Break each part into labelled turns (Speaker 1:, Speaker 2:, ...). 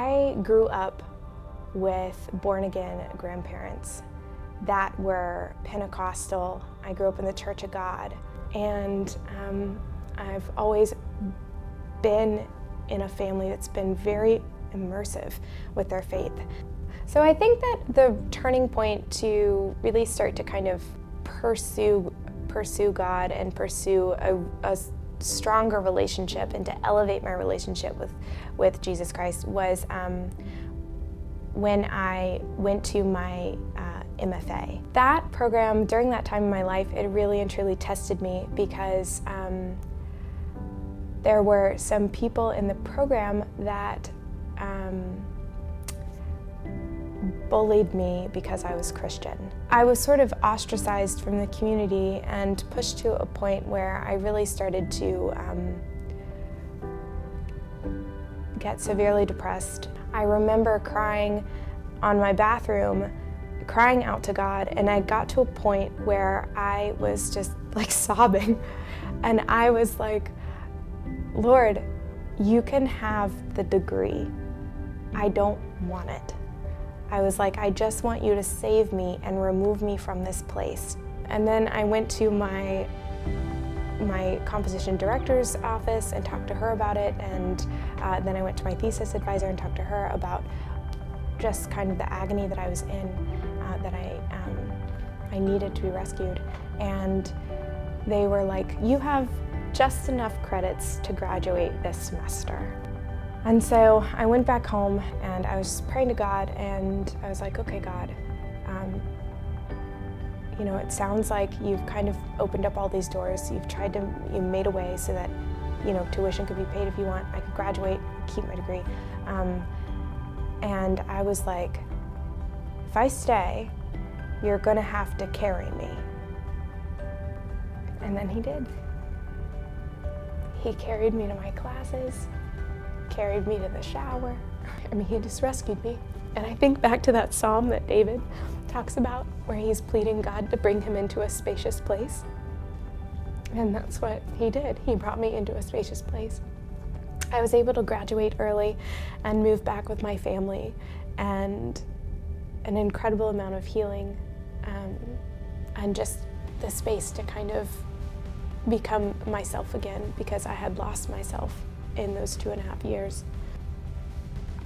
Speaker 1: I grew up with born-again grandparents that were Pentecostal. I grew up in the Church of God, and I've always been in a family that's been very immersive with their faith. So I think that the turning point to really start to kind of pursue God and pursue a stronger relationship and to elevate my relationship with Jesus Christ was when I went to my MFA. That program, during that time in my life, it really and truly tested me because there were some people in the program that bullied me because I was Christian. I was sort of ostracized from the community and pushed to a point where I really started to get severely depressed. I remember crying on my bathroom, crying out to God, and I got to a point where I was just like sobbing. And I was like, Lord, you can have the degree. I don't want it. I was like, I just want you to save me and remove me from this place. And then I went to my composition director's office and talked to her about it, and then I went to my thesis advisor and talked to her about just kind of the agony that I was in, that I needed to be rescued. And they were like, you have just enough credits to graduate this semester. And so I went back home and I was praying to God, and I was like, okay, God, you know, it sounds like you've kind of opened up all these doors. You made a way so that, you know, tuition could be paid if you want. I could graduate, keep my degree. And I was like, if I stay, you're gonna have to carry me. And then he did. He carried me to my classes, carried me to the shower. I mean, he just rescued me. And I think back to that psalm that David talks about, where he's pleading God to bring him into a spacious place. And that's what he did. He brought me into a spacious place. I was able to graduate early and move back with my family, and an incredible amount of healing, and just the space to kind of become myself again, because I had lost myself in those 2.5 years.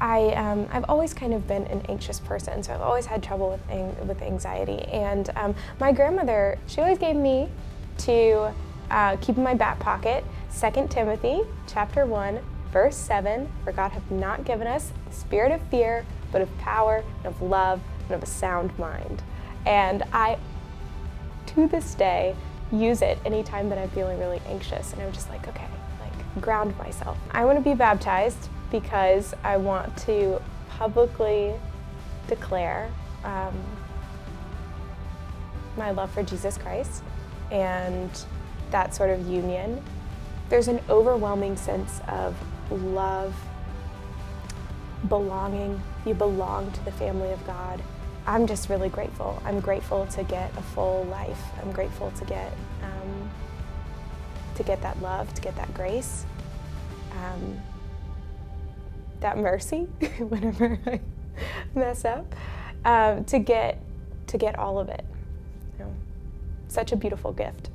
Speaker 1: I've always kind of been an anxious person, so I've always had trouble with anxiety. And my grandmother, she always gave me to keep in my back pocket 2 Timothy chapter 1, verse 7, for God hath not given us the spirit of fear, but of power, and of love, and of a sound mind. And I, to this day, use it anytime that I'm feeling really anxious. And I'm just like, okay, like ground myself. I want to be baptized because I want to publicly declare my love for Jesus Christ and that sort of union. There's an overwhelming sense of love, belonging. You belong to the family of God. I'm just really grateful. I'm grateful to get a full life. I'm grateful to get that love, to get that grace, that mercy whenever I mess up, to get all of it. You know, such a beautiful gift.